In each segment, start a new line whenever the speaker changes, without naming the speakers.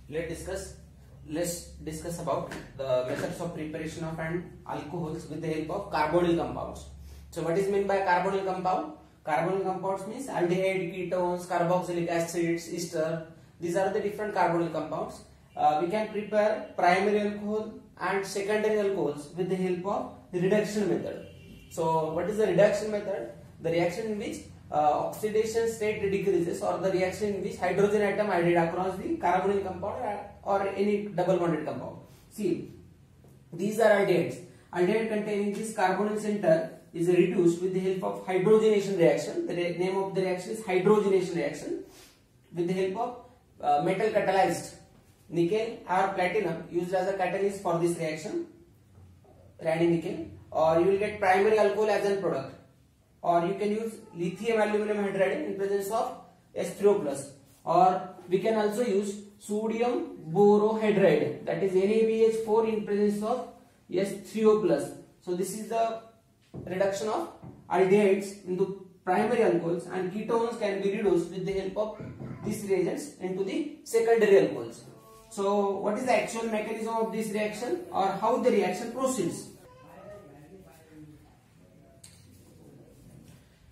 let's discuss let's discuss about the methods of preparation of an alcohols with the help of carbonyl compounds. So what is meant by carbonyl compound? Carbonyl compounds means aldehyde, ketones, carboxylic acids, ester. These are the different carbonyl compounds. We can prepare primary alcohol and secondary alcohols with the help of reduction method. So what is the reduction method? The reaction in which oxidation state decreases, or the reaction in which hydrogen atom added across the carbonyl compound or any double bonded compound. See, these are aldehydes. Aldehyde containing this carbonyl center is reduced with the help of hydrogenation reaction. The name of the reaction is hydrogenation reaction. With the help of metal catalyzed nickel or platinum used as a catalyst for this reaction, radii nickel, or you will get primary alcohol as a product, or you can use lithium aluminum hydride in presence of H3O+, or we can also use sodium borohydride, that is NaBH4 in presence of H3O+. So this is the reduction of aldehydes into primary alcohols, and ketones can be reduced with the help of these reagents into the secondary alcohols. So what is the actual mechanism of this reaction, or how the reaction proceeds?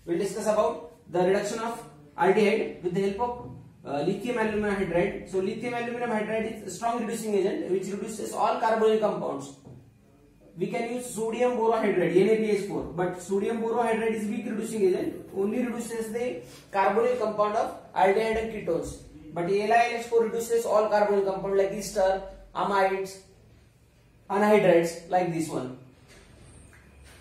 We will discuss about the reduction of aldehyde with the help of lithium aluminum hydride. So lithium aluminum hydride is a strong reducing agent which reduces all carbonyl compounds. We can use sodium borohydride, NaBH4, but sodium borohydride is weak reducing agent, only reduces the carbonyl compound of aldehyde and ketones. But LiLH4 reduces all carbonyl compound like ester, amides, anhydrides, like this one.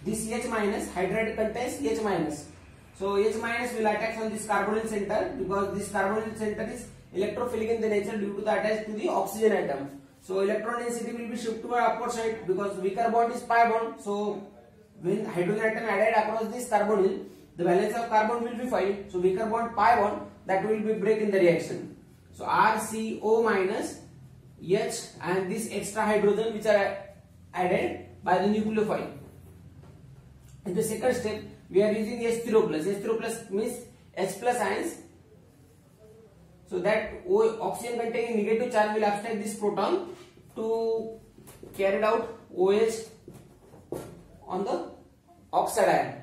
This H minus hydride contains H minus. So H minus will attach on this carbonyl center, because this carbonyl center is electrophilic in the nature due to the attach to the oxygen atom. So electron density will be shifted to upward side because weaker bond is pi bond. So when hydrogen atom added across this carbonyl, the valence of carbon will be 5. So weaker bond pi bond, that will be break in the reaction. So RCO minus H and this extra hydrogen which are added by the nucleophile. In the second step, we are using H3O+. H3O+ means H plus ions. So that oxygen containing negative charge will abstract this proton to carry out OH on the oxide ion.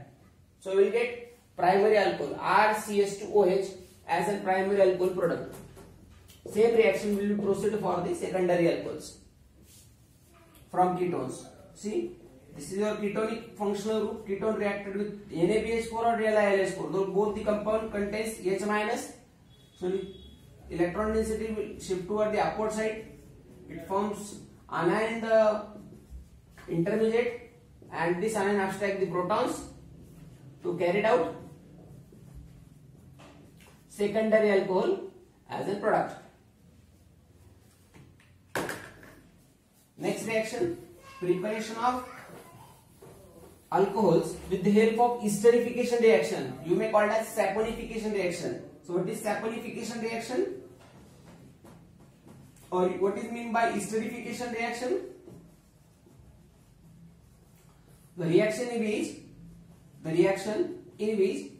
So we will get primary alcohol RCH2OH as a primary alcohol product. Same reaction will be proceed for the secondary alcohols from ketones. See, this is your ketonic functional group. Ketone reacted with NaBH4 or LiLH4. Though both the compound contains H minus. So electron density will shift toward the upward side. It forms anion in the intermediate, and this anion abstract the protons to carry out secondary alcohol as a product. Next reaction, preparation of alcohols with the help of esterification reaction. You may call it as saponification reaction. So what is saponification reaction, or what is meant by esterification reaction? The reaction in which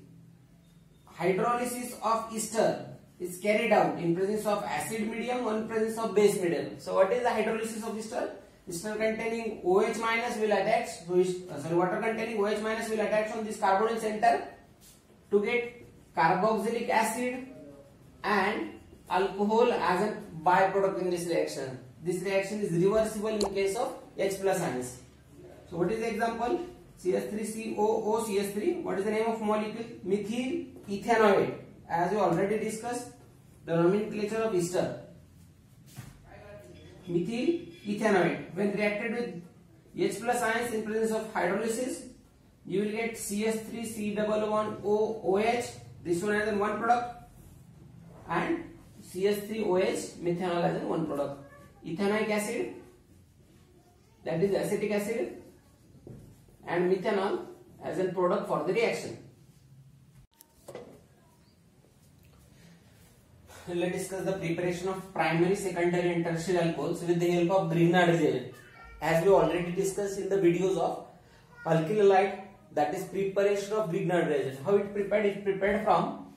hydrolysis of ester is carried out in presence of acid medium or in presence of base medium. So what is the hydrolysis of ester? Ester containing OH minus will attach, water containing OH minus will attach on this carbonyl center to get carboxylic acid and alcohol as a byproduct in this reaction. This reaction is reversible in case of H plus ions. So what is the example? CH3COOCH3. What is the name of molecule? Methyl ethanoate. As we already discussed, the nomenclature of ester. Methyl ethanoate. When reacted with H plus ions in presence of hydrolysis, you will get CH3C11OOH. This one as one product, and CH3OH methanol as one product. Ethanoic acid, that is acetic acid, and methanol as a product for the reaction. Let's discuss the preparation of primary, secondary and tertiary alcohols with the help of Grignard reagent. As we already discussed in the videos of alkyl halide, that is preparation of Grignard reagent. How it prepared? It prepared from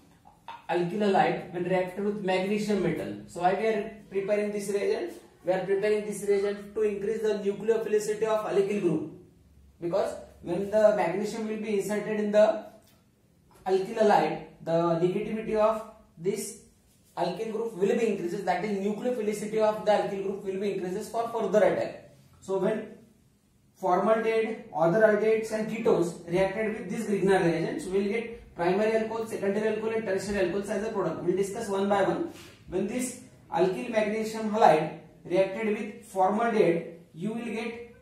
alkyl halide when reacted with magnesium metal. So why we are preparing this reagent? We are preparing this reagent to increase the nucleophilicity of alkyl group, because when the magnesium will be inserted in the alkyl halide, the negativity of this alkyl group will be increases, that is nucleophilicity of the alkyl group will be increases for further attack. So when formaldehyde, other aldehydes and ketones reacted with this Grignard reagents, we will get primary alcohol, secondary alcohol and tertiary alcohols as a product. We will discuss one by one. When this alkyl magnesium halide reacted with formaldehyde, you will get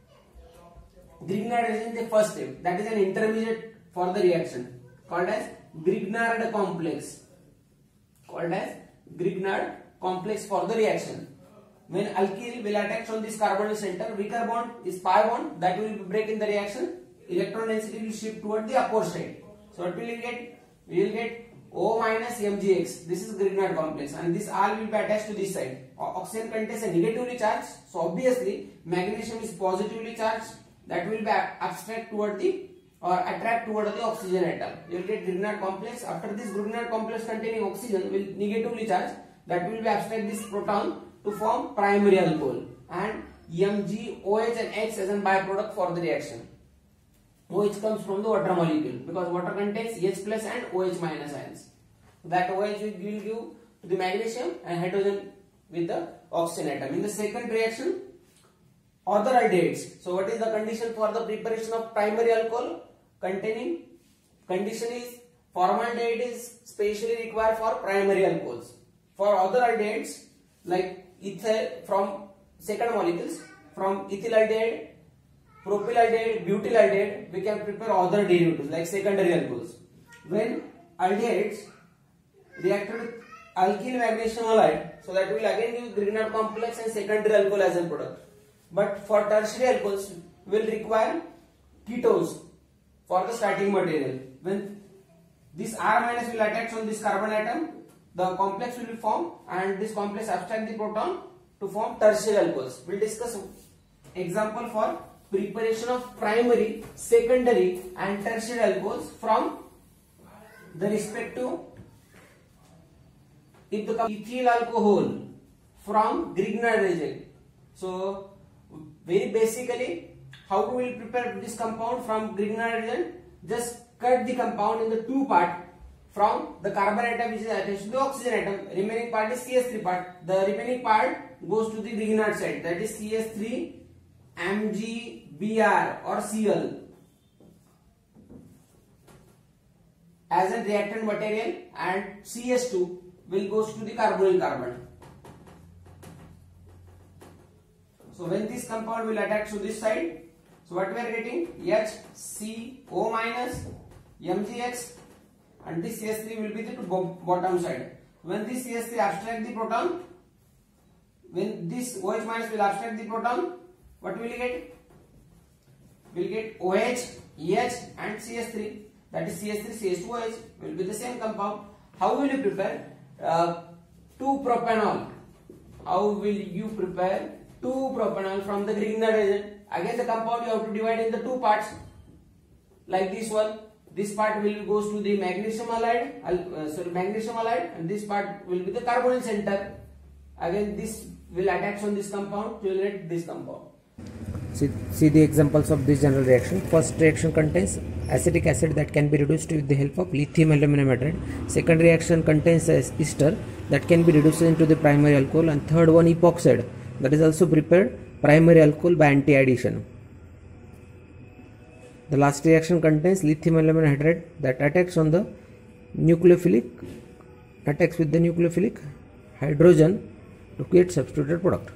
Grignard reagent the first step, that is an intermediate for the reaction called as Grignard complex. Called as Grignard complex for the reaction. When alkyl will attach on this carbonyl center, weaker bond is pi bond, that will break in the reaction. Electron density will shift toward the upward side. So what will you get? We will get O minus Mgx. This is Grignard complex, and this R will be attached to this side. Oxygen contains a negatively charged, so obviously magnesium is positively charged. That will be abstract toward the or attract toward the oxygen atom. You will get Grignard complex. After this Grignard complex containing oxygen will negatively charged, that will be abstract this proton to form primary alcohol, and Mg, OH and H as a byproduct for the reaction. OH comes from the water molecule because water contains H plus and OH minus ions. That OH will give to the magnesium and hydrogen with the oxygen atom. In the second reaction, other aldehydes. So what is the condition for the preparation of primary alcohol? Condition is formaldehyde is specially required for primary alcohols. For other aldehydes like ethyl from second molecules, from ethyl aldehyde, propyl aldehyde, butyl aldehyde, we can prepare other derivatives like secondary alcohols. When aldehydes reacted with alkyl magnesium halide, so that will again give Grignard complex and secondary alcohol as a product. But for tertiary alcohols, we will require ketones for the starting material. When this R minus will attach on this carbon atom, the complex will be formed, and this complex abstract the proton to form tertiary alcohols. We will discuss example for preparation of primary, secondary and tertiary alcohols from the respective. If the ethyl alcohol from Grignard reagent. So very basically, how do we prepare this compound from Grignard reagent? Just cut the compound in the two part. From the carbon atom which is attached to the oxygen atom, remaining part is CH3 part. The remaining part goes to the Grignard side, that is CH3 MgBr or Cl as a reactant material, and CH2 will goes to the carbonyl carbon. So when this compound will attach to this side, so what we are getting? HCO minus Mgx, and this CH3 will be the bottom side. When this CH3 abstract the proton, when this OH minus will abstract the proton, what will you get? We will get OH, EH and CH3, that is CH3, CH2OH will be the same compound. How will you prepare 2-propanol? How will you prepare 2-propanol from the Grignard reagent? Again the compound you have to divide in the two parts, like this one. This part will goes to the magnesium halide, and this part will be the carbonyl center. Again this will attach on this compound to get this compound.
See the examples of this general reaction. First reaction contains acetic acid that can be reduced with the help of lithium aluminum hydride. Second reaction contains ester that can be reduced into the primary alcohol, and third one epoxide that is also prepared primary alcohol by anti-addition. The last reaction contains lithium aluminum hydride that attacks on the nucleophilic, attacks with the nucleophilic hydrogen to create substituted product.